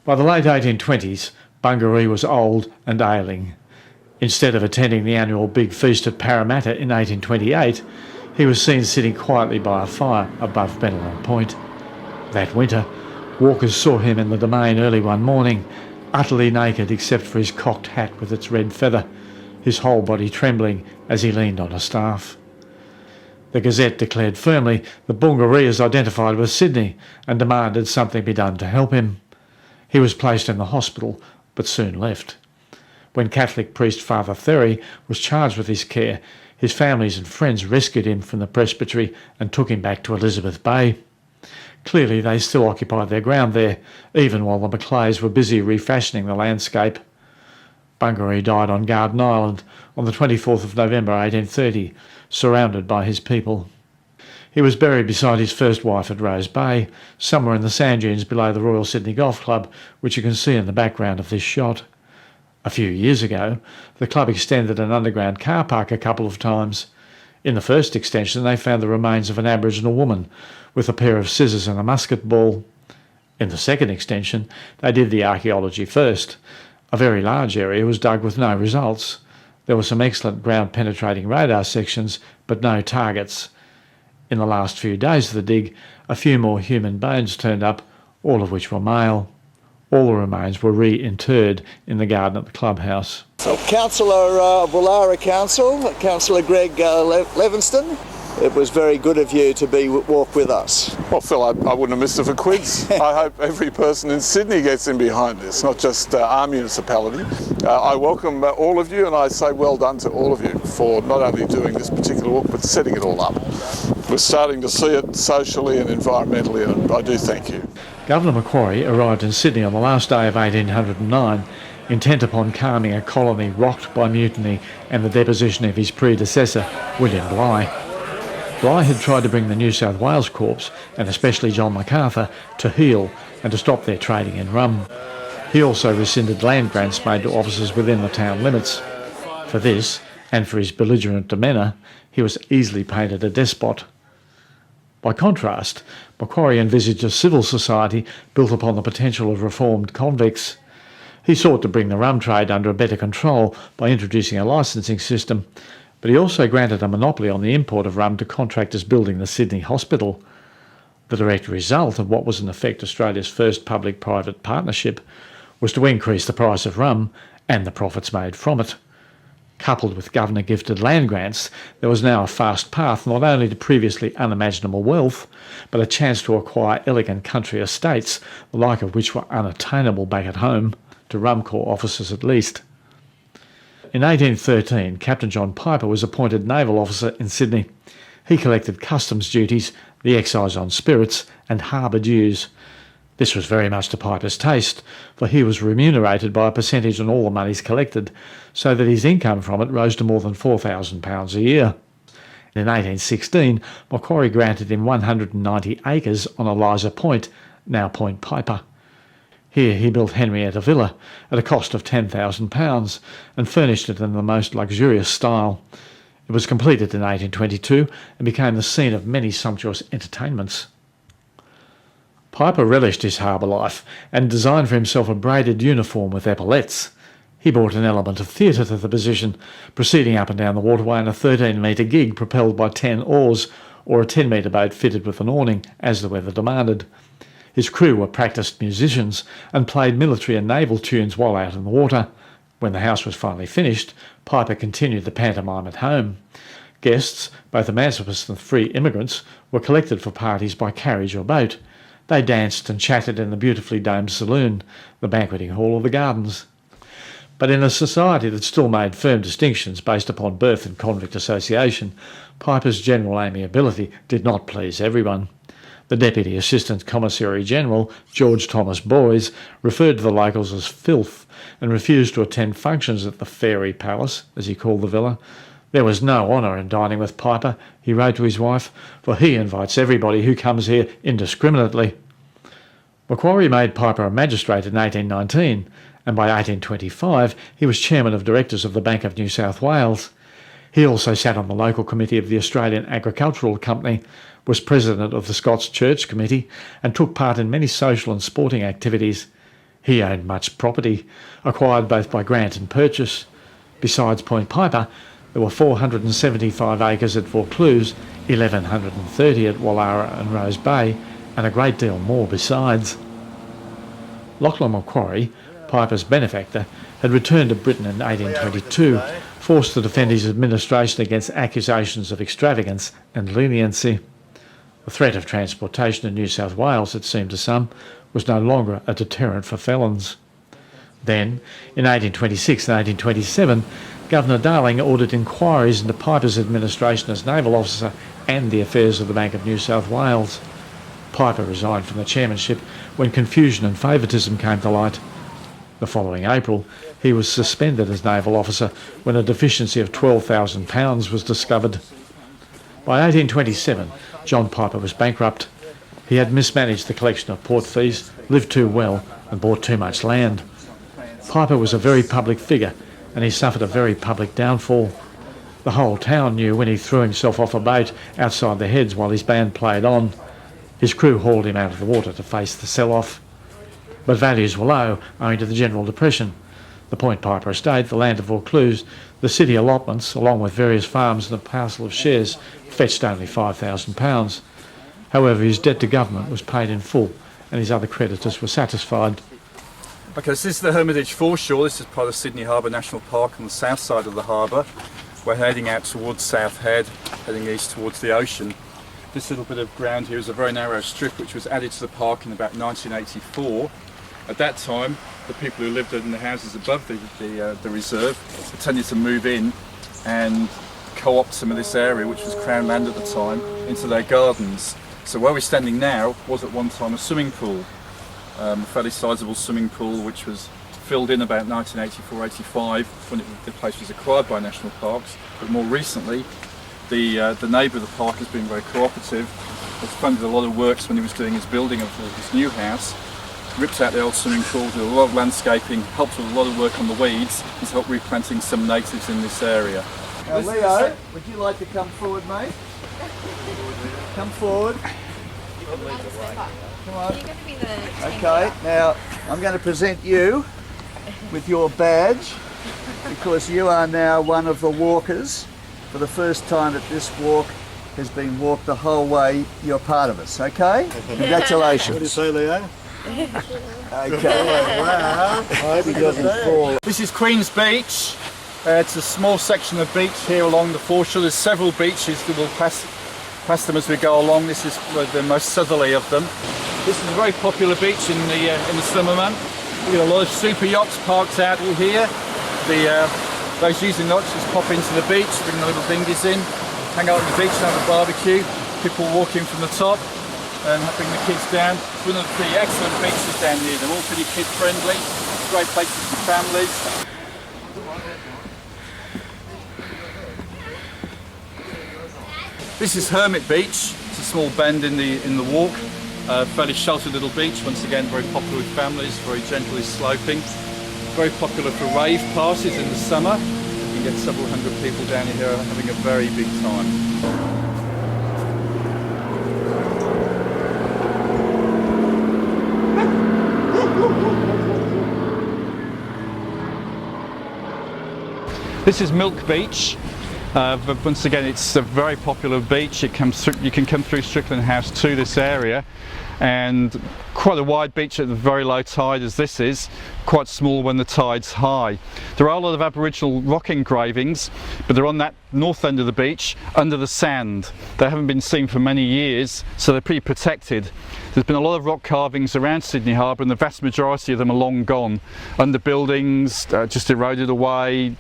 By the late 1820s, Bungaree was old and ailing. Instead of attending the annual big feast at Parramatta in 1828, he was seen sitting quietly by a fire above Bennelong Point. That winter, walkers saw him in the Domain early one morning, utterly naked except for his cocked hat with its red feather, his whole body trembling as he leaned on a staff. The Gazette declared firmly that Bungaree is identified with Sydney and demanded something be done to help him. He was placed in the hospital, but soon left. When Catholic priest Father Therry was charged with his care, his families and friends rescued him from the presbytery and took him back to Elizabeth Bay. Clearly they still occupied their ground there, even while the Macquaries were busy refashioning the landscape. Bungaree died on Garden Island on the 24th of November 1830, surrounded by his people. He was buried beside his first wife at Rose Bay, somewhere in the sand dunes below the Royal Sydney Golf Club, which you can see in the background of this shot. A few years ago, the club extended an underground car park a couple of times. In the first extension, they found the remains of an Aboriginal woman with a pair of scissors and a musket ball. In the second extension, they did the archaeology first. A very large area was dug with no results. There were some excellent ground-penetrating radar sections, but no targets. In the last few days of the dig, a few more human bones turned up, all of which were male. All the remains were reinterred in the garden at the clubhouse. So, Councillor of Woollahra Council, Councillor Greg Levingston, it was very good of you to walk with us. Well, Phil, I wouldn't have missed it for quids. I hope every person in Sydney gets in behind this, not just our municipality. I welcome all of you, and I say well done to all of you for not only doing this particular walk, but setting it all up. We're starting to see it socially and environmentally, and I do thank you. Governor Macquarie arrived in Sydney on the last day of 1809, intent upon calming a colony rocked by mutiny and the deposition of his predecessor, William Bligh. Bligh had tried to bring the New South Wales Corps, and especially John MacArthur, to heel and to stop their trading in rum. He also rescinded land grants made to officers within the town limits. For this, and for his belligerent demeanour, he was easily painted a despot. By contrast, Macquarie envisaged a civil society built upon the potential of reformed convicts. He sought to bring the rum trade under a better control by introducing a licensing system, but he also granted a monopoly on the import of rum to contractors building the Sydney Hospital. The direct result of what was in effect Australia's first public-private partnership was to increase the price of rum and the profits made from it. Coupled with governor-gifted land grants, there was now a fast path not only to previously unimaginable wealth, but a chance to acquire elegant country estates, the like of which were unattainable back at home, to Rum Corps officers at least. In 1813, Captain John Piper was appointed naval officer in Sydney. He collected customs duties, the excise on spirits, and harbour dues. This was very much to Piper's taste, for he was remunerated by a percentage on all the monies collected, so that his income from it rose to more than £4,000 a year. In 1816, Macquarie granted him 190 acres on Eliza Point, now Point Piper. Here he built Henrietta Villa at a cost of £10,000 and furnished it in the most luxurious style. It was completed in 1822 and became the scene of many sumptuous entertainments. Piper relished his harbour life and designed for himself a braided uniform with epaulettes. He brought an element of theatre to the position, proceeding up and down the waterway in a 13-metre gig propelled by 10 oars, or a 10-metre boat fitted with an awning, as the weather demanded. His crew were practised musicians and played military and naval tunes while out in the water. When the house was finally finished, Piper continued the pantomime at home. Guests, both emancipists and free immigrants, were collected for parties by carriage or boat. They danced and chatted in the beautifully domed saloon, the banqueting hall or the gardens. But in a society that still made firm distinctions based upon birth and convict association, Piper's general amiability did not please everyone. The Deputy Assistant Commissary General, George Thomas Boys, referred to the locals as filth and refused to attend functions at the Fairy Palace, as he called the villa. There was no honour in dining with Piper, he wrote to his wife, for he invites everybody who comes here indiscriminately. Macquarie made Piper a magistrate in 1819, and by 1825 he was chairman of directors of the Bank of New South Wales. He also sat on the local committee of the Australian Agricultural Company, was president of the Scots Church Committee, and took part in many social and sporting activities. He owned much property, acquired both by grant and purchase. Besides Point Piper, there were 475 acres at Vaucluse, 1,130 at Wallara and Rose Bay, and a great deal more besides. Lachlan Macquarie, Piper's benefactor, had returned to Britain in 1822, forced to defend his administration against accusations of extravagance and leniency. The threat of transportation in New South Wales, it seemed to some, was no longer a deterrent for felons. Then, in 1826 and 1827, Governor Darling ordered inquiries into Piper's administration as naval officer and the affairs of the Bank of New South Wales. Piper resigned from the chairmanship when confusion and favouritism came to light. The following April, he was suspended as naval officer when a deficiency of £12,000 was discovered. By 1827, John Piper was bankrupt. He had mismanaged the collection of port fees, lived too well, and bought too much land. Piper was a very public figure, and he suffered a very public downfall. The whole town knew when he threw himself off a boat outside the Heads while his band played on. His crew hauled him out of the water to face the sell-off. But values were low owing to the general depression. The Point Piper estate, the land of Vaucluse, the city allotments, along with various farms and a parcel of shares, fetched only £5,000. However, his debt to government was paid in full, and his other creditors were satisfied. Okay, so this is the Hermitage Foreshore. This is part of Sydney Harbour National Park on the south side of the harbour. We're heading out towards South Head, heading east towards the ocean. This little bit of ground here is a very narrow strip which was added to the park in about 1984. At that time, the people who lived in the houses above the reserve tended to move in and co-opt some of this area, which was Crown land at the time, into their gardens. So where we're standing now was at one time a swimming pool, a fairly sizable swimming pool which was filled in about 1984-85 when the place was acquired by National Parks. But more recently, the neighbour of the park has been very cooperative, has funded a lot of works when he was doing his building of his new house, ripped out the old swimming pool, did a lot of landscaping, helped with a lot of work on the weeds, he's helped replanting some natives in this area. Now, Leo, would you like to come forward, mate? Come forward. Come on. Okay, now I'm going to present you with your badge because you are now one of the walkers. For the first time that this walk has been walked the whole way, you're part of us, okay? Congratulations. What do you say, Leo? Okay. Wow. I hope he doesn't fall. This is Queen's Beach. It's a small section of beach here along the foreshore. There's several beaches that we'll pass them as we go along. This is the most southerly of them. This is a very popular beach in the summer month. We get a lot of super yachts parked out here. Those using yachts just pop into the beach, bring the little dinghies in, hang out on the beach and have a barbecue. People walking from the top and bring the kids down. It's one of the excellent beaches down here. They're all pretty kid friendly. Great places for families. This is Hermit Beach. It's a small bend in the walk. Fairly sheltered little beach. Once again, very popular with families. Very gently sloping. Very popular for rave parties in the summer. You can get several hundred people down here having a very big time. This is Milk Beach. But once again, it's a very popular beach. You can come through Strickland House to this area, and quite a wide beach at the very low tide as this is, quite small when the tide's high. There are a lot of Aboriginal rock engravings, but they're on that north end of the beach under the sand. They haven't been seen for many years, so they're pretty protected. There's been a lot of rock carvings around Sydney Harbour, and the vast majority of them are long gone. Under buildings, just eroded away,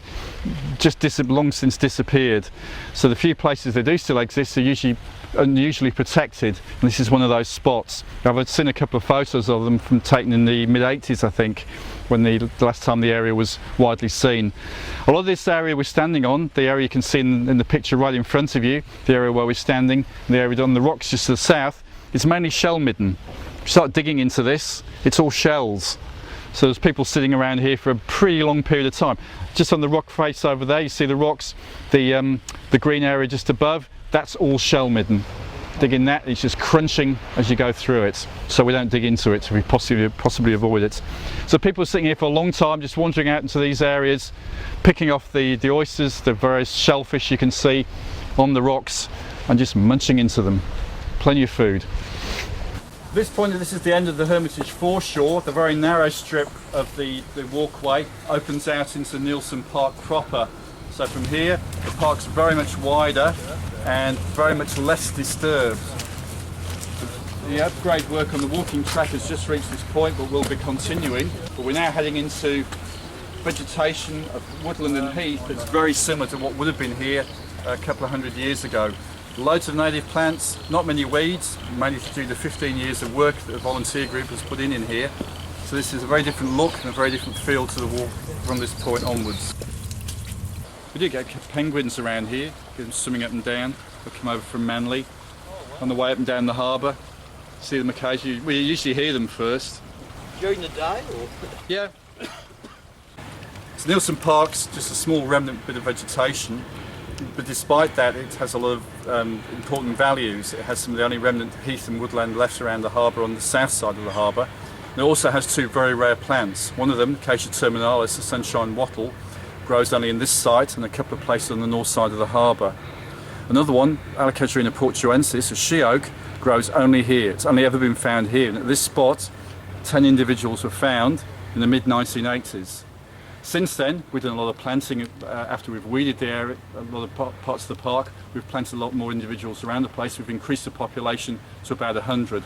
just long since disappeared. So the few places they do still exist are unusually protected, and this is one of those spots. I've seen a couple of photos of them from taken in the mid-80s, I think, when the last time the area was widely seen. A lot of this area we're standing on, the area you can see in the picture right in front of you, the area where we're standing, the area on the rocks just to the south, it's mainly shell midden. If you start digging into this, it's all shells. So there's people sitting around here for a pretty long period of time. Just on the rock face over there, you see the rocks, the green area just above, that's all shell midden. digging that, it's just crunching as you go through it, so we don't dig into it, so we possibly avoid it. So people are sitting here for a long time, just wandering out into these areas, picking off the oysters, the various shellfish you can see on the rocks, and just munching into them. Plenty of food. At this point, this is the end of the Hermitage foreshore. The very narrow strip of the walkway opens out into Nielsen Park proper. So from here, the park's very much wider and very much less disturbed. The upgrade work on the walking track has just reached this point, but will be continuing. But we're now heading into vegetation of woodland and heath that's very similar to what would have been here a couple of hundred years ago. Loads of native plants, not many weeds, mainly to do the 15 years of work that the volunteer group has put in here. So this is a very different look and a very different feel to the walk from this point onwards. We do get penguins around here, get them swimming up and down. They come over from Manly on the way up and down the harbour. See them occasionally. We usually hear them first. During the day, or? Yeah. So Nielsen Park's just a small remnant bit of vegetation, but despite that it has a lot of important values. It has some of the only remnant heath and woodland left around the harbour on the south side of the harbour. And it also has two very rare plants. One of them, Acacia terminalis, the sunshine wattle, grows only in this site and a couple of places on the north side of the harbour. Another one, Allocasuarina portuensis, a she oak, grows only here. It's only ever been found here, and at this spot 10 individuals were found in the mid-1980s. Since then, we've done a lot of planting after we've weeded the area, a lot of parts of the park. We've planted a lot more individuals around the place. We've increased the population to about 100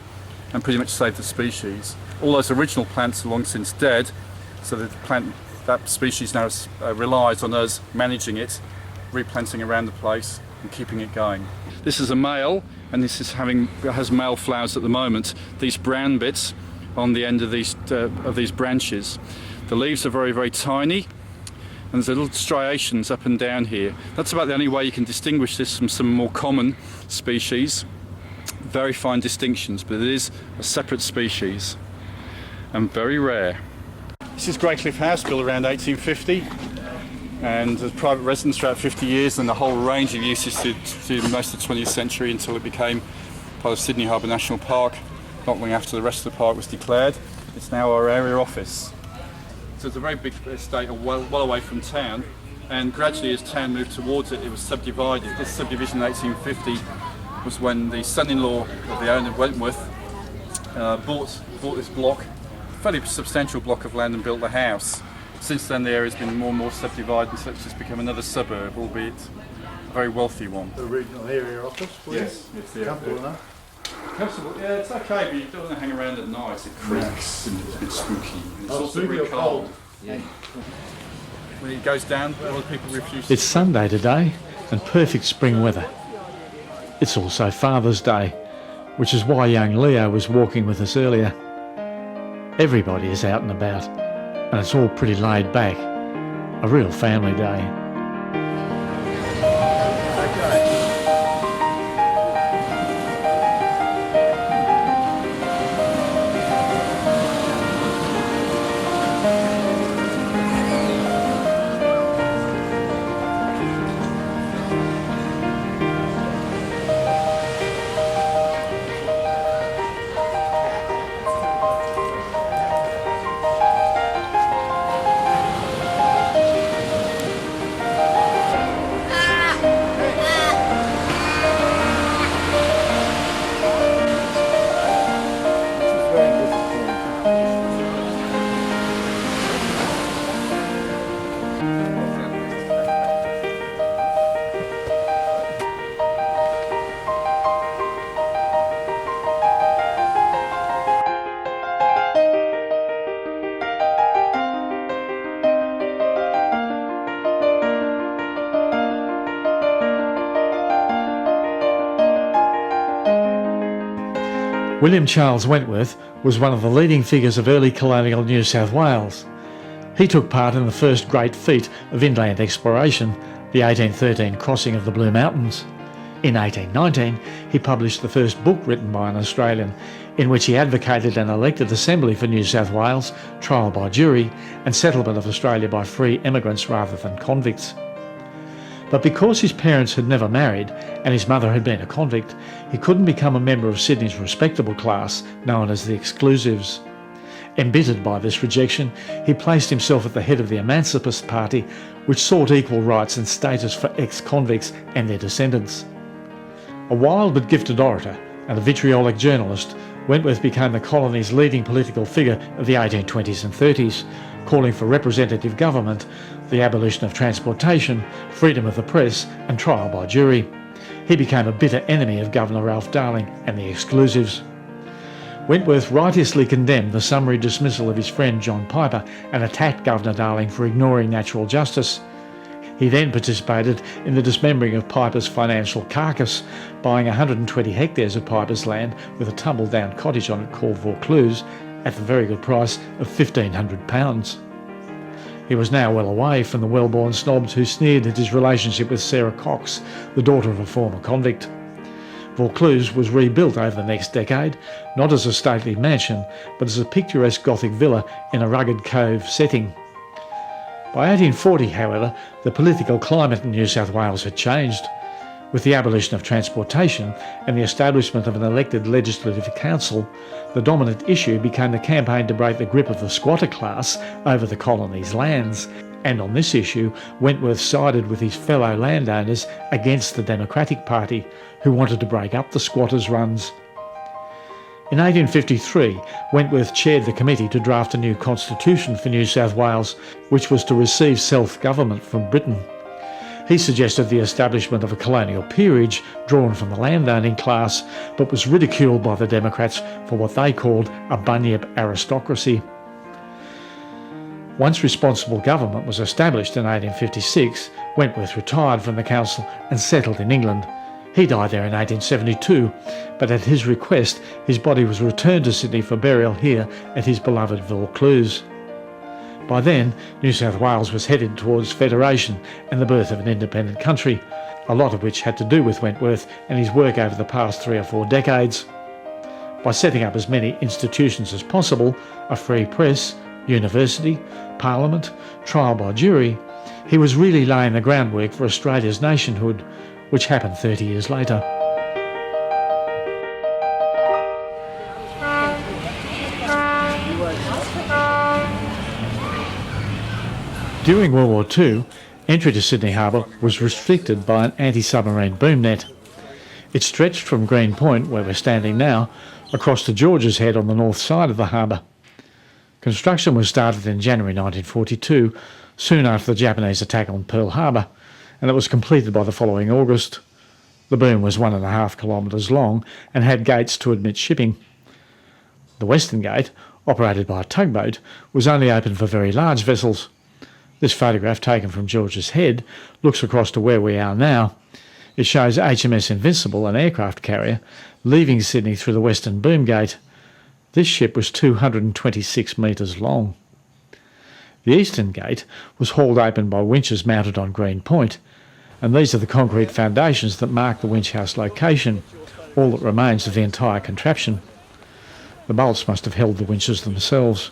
and pretty much saved the species. All those original plants are long since dead, so that species now relies on us managing it, replanting around the place and keeping it going. This is a male, and this has male flowers at the moment. These brown bits on the end of these branches. The leaves are very, very tiny, and there's little striations up and down here. That's about the only way you can distinguish this from some more common species. Very fine distinctions, but it is a separate species and very rare. This is Greycliffe House, built around 1850, and as private residence for about 50 years, and the whole range of uses to most of the 20th century until it became part of Sydney Harbour National Park, not long after the rest of the park was declared. It's now our area office. So it's a very big estate, well away from town, and gradually as town moved towards it, it was subdivided. This subdivision in 1850 was when the son-in-law of the owner, Wentworth, bought this block, a fairly substantial block of land, and built the house. Since then the area's been more and more subdivided, and so it's just become another suburb, albeit a very wealthy one. The regional area office, please? Yes, it's the Comfortable enough? Comfortable, yeah, it's okay, but you don't want to hang around at night. It creaks and it's a bit spooky. And it's also spooky very or cold. cold? Yeah. When it goes down, a lot of people refuse. It's Sunday today and perfect spring weather. It's also Father's Day, which is why young Leo was walking with us earlier. Everybody is out and about, and it's all pretty laid back. A real family day. William Charles Wentworth was one of the leading figures of early colonial New South Wales. He took part in the first great feat of inland exploration, the 1813 crossing of the Blue Mountains. In 1819, he published the first book written by an Australian, in which he advocated an elected assembly for New South Wales, trial by jury, and settlement of Australia by free emigrants rather than convicts. But because his parents had never married and his mother had been a convict, he couldn't become a member of Sydney's respectable class known as the exclusives. Embittered by this rejection, he placed himself at the head of the Emancipist Party, which sought equal rights and status for ex-convicts and their descendants. A wild but gifted orator and a vitriolic journalist, Wentworth became the colony's leading political figure of the 1820s and 30s, calling for representative government, the abolition of transportation, freedom of the press and trial by jury. He became a bitter enemy of Governor Ralph Darling and the exclusives. Wentworth righteously condemned the summary dismissal of his friend John Piper and attacked Governor Darling for ignoring natural justice. He then participated in the dismembering of Piper's financial carcass, buying 120 hectares of Piper's land with a tumble-down cottage on it called Vaucluse at the very good price of £1,500. He was now well away from the well-born snobs who sneered at his relationship with Sarah Cox, the daughter of a former convict. Vaucluse was rebuilt over the next decade, not as a stately mansion, but as a picturesque Gothic villa in a rugged cove setting. By 1840, however, the political climate in New South Wales had changed. With the abolition of transportation and the establishment of an elected legislative council, the dominant issue became the campaign to break the grip of the squatter class over the colony's lands. And on this issue, Wentworth sided with his fellow landowners against the Democratic Party, who wanted to break up the squatters' runs. In 1853, Wentworth chaired the committee to draft a new constitution for New South Wales, which was to receive self-government from Britain. He suggested the establishment of a colonial peerage drawn from the landowning class, but was ridiculed by the Democrats for what they called a bunyip aristocracy. Once responsible government was established in 1856, Wentworth retired from the council and settled in England. He died there in 1872, but at his request, his body was returned to Sydney for burial here at his beloved Vaucluse. By then, New South Wales was headed towards federation and the birth of an independent country, a lot of which had to do with Wentworth and his work over the past 3 or 4 decades. By setting up as many institutions as possible, a free press, university, parliament, trial by jury, he was really laying the groundwork for Australia's nationhood, which happened 30 years later. During World War II, entry to Sydney Harbour was restricted by an anti-submarine boom net. It stretched from Green Point, where we're standing now, across to George's Head on the north side of the harbour. Construction was started in January 1942, soon after the Japanese attack on Pearl Harbor, and it was completed by the following August. The boom was 1.5 kilometres long and had gates to admit shipping. The western gate, operated by a tugboat, was only open for very large vessels. This photograph, taken from George's Head, looks across to where we are now. It shows HMS Invincible, an aircraft carrier, leaving Sydney through the western boom gate. This ship was 226 metres long. The eastern gate was hauled open by winches mounted on Green Point, and these are the concrete foundations that mark the winch house location, all that remains of the entire contraption. The bolts must have held the winches themselves.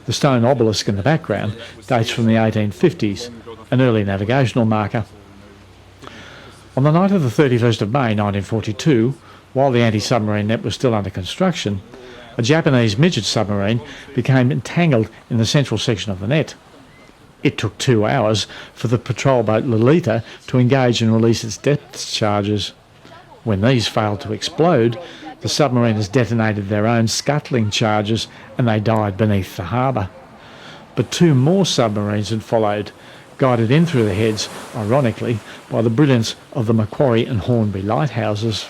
The stone obelisk in the background dates from the 1850s, an early navigational marker. On the night of the 31st of May 1942, while the anti-submarine net was still under construction, a Japanese Midget submarine became entangled in the central section of the net. It took 2 hours for the patrol boat Lolita to engage and release its depth charges. When these failed to explode, the submariners detonated their own scuttling charges and they died beneath the harbour. But 2 more submarines had followed, guided in through the heads, ironically, by the brilliance of the Macquarie and Hornby lighthouses.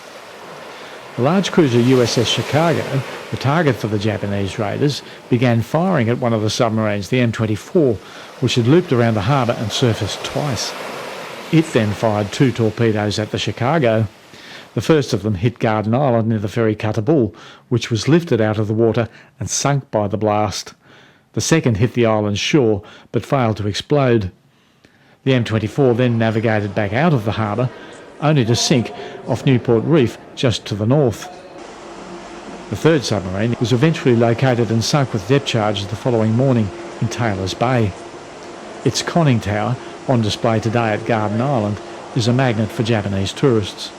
The large cruiser USS Chicago, the target for the Japanese raiders, began firing at one of the submarines, the M24, which had looped around the harbour and surfaced twice. It then fired 2 torpedoes at the Chicago. The first of them hit Garden Island near the ferry cutter Bull, which was lifted out of the water and sunk by the blast. The second hit the island's shore, but failed to explode. The M24 then navigated back out of the harbour, only to sink off Newport Reef just to the north. The third submarine was eventually located and sunk with depth charges the following morning in Taylor's Bay. Its conning tower on display today at Garden Island, is a magnet for Japanese tourists.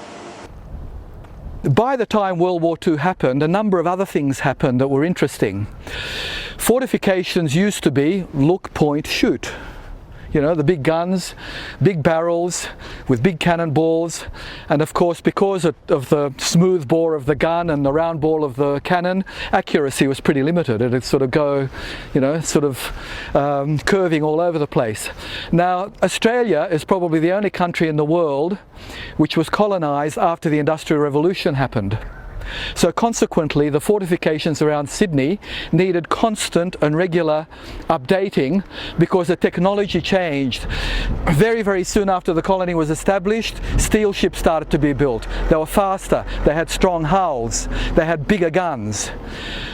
By the time World War II happened, a number of other things happened that were interesting. Fortifications used to be look, point, shoot. You know, the big guns, big barrels with big cannonballs, and of course because of the smooth bore of the gun and the round bore of the cannon, accuracy was pretty limited. It would sort of go, you know, sort of curving all over the place. Now, Australia is probably the only country in the world which was colonised after the Industrial Revolution happened. So consequently, the fortifications around Sydney needed constant and regular updating because the technology changed. Very, very soon after the colony was established, steel ships started to be built. They were faster, they had strong hulls, they had bigger guns.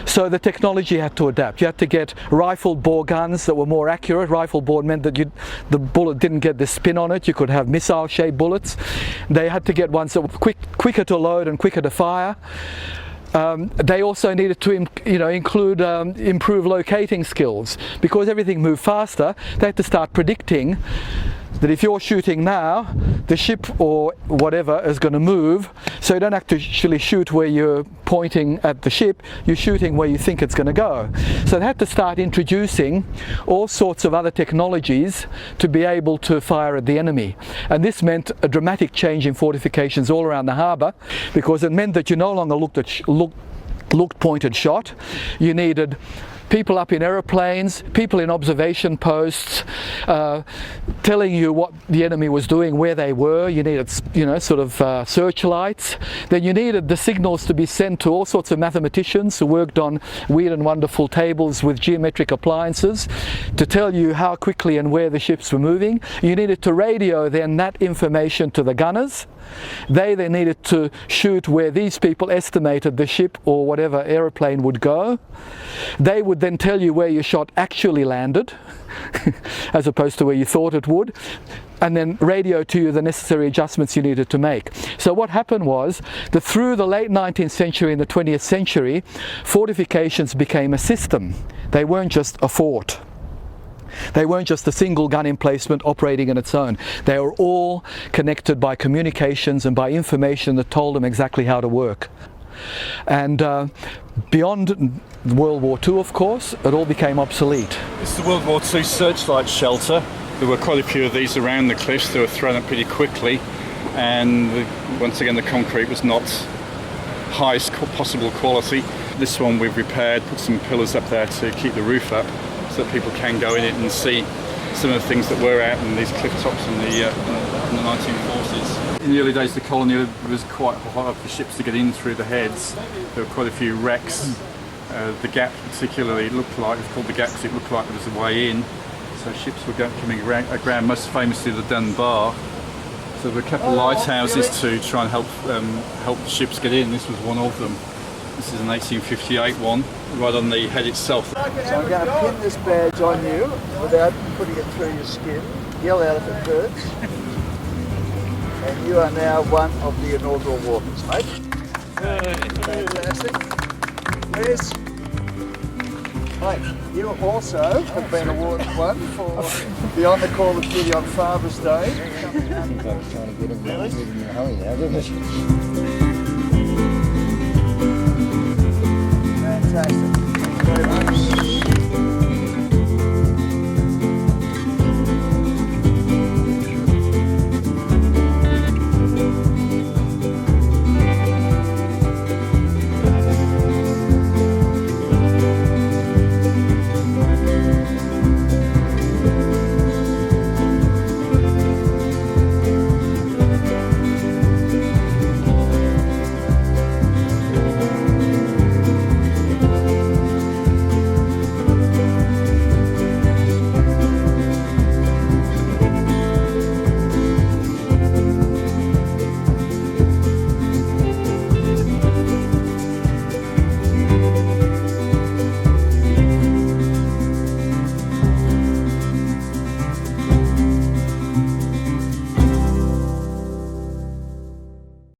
So the technology had to adapt. You had to get rifled bore guns that were more accurate. Rifle bore meant that the bullet didn't get the spin on it. You could have missile-shaped bullets. They had to get ones that were quicker to load and quicker to fire. They also needed to include improved locating skills. Because everything moved faster, they had to start predicting that if you're shooting now, the ship or whatever is going to move, so you don't actually shoot where you're pointing at the ship, you're shooting where you think it's going to go. So they had to start introducing all sorts of other technologies to be able to fire at the enemy. And this meant a dramatic change in fortifications all around the harbour, because it meant that you no longer looked pointed shot. You needed people up in aeroplanes, people in observation posts, telling you what the enemy was doing, where they were. You needed, searchlights. Then you needed the signals to be sent to all sorts of mathematicians who worked on weird and wonderful tables with geometric appliances to tell you how quickly and where the ships were moving. You needed to radio then that information to the gunners. They then needed to shoot where these people estimated the ship or whatever aeroplane would go. They would then tell you where your shot actually landed as opposed to where you thought it would, and then radio to you the necessary adjustments you needed to make. So what happened was that through the late 19th century and the 20th century, fortifications became a system. They weren't just a fort. They weren't just a single gun emplacement operating on its own. They were all connected by communications and by information that told them exactly how to work. And beyond World War II, of course, it all became obsolete. This is the World War II searchlight shelter. There were quite a few of these around the cliffs. They were thrown up pretty quickly, and once again the concrete was not highest possible quality. This one we've repaired, put some pillars up there to keep the roof up, so that people can go in it and see some of the things that were out in these cliff tops in the 1940s. In the early days of the colony, it was quite hard for ships to get in through the heads. There were quite a few wrecks. The gap particularly, it looked like, it was called the gap because it looked like there was a way in. So ships were coming aground, most famously the Dunbar. So there were a couple of lighthouses to try and help the ships get in. This was one of them. This is an 1858 one, right on the head itself. So I'm going to pin this badge on you without putting it through your skin. Yell out if it hurts. And you are now one of the inaugural walkers, mate. Fantastic. Yes. Mate, you also have been awarded one for Beyond the Call of Duty on Father's Day. I think I was trying to get him really? In the hurry now, didn't it? Fantastic. Thank you very much.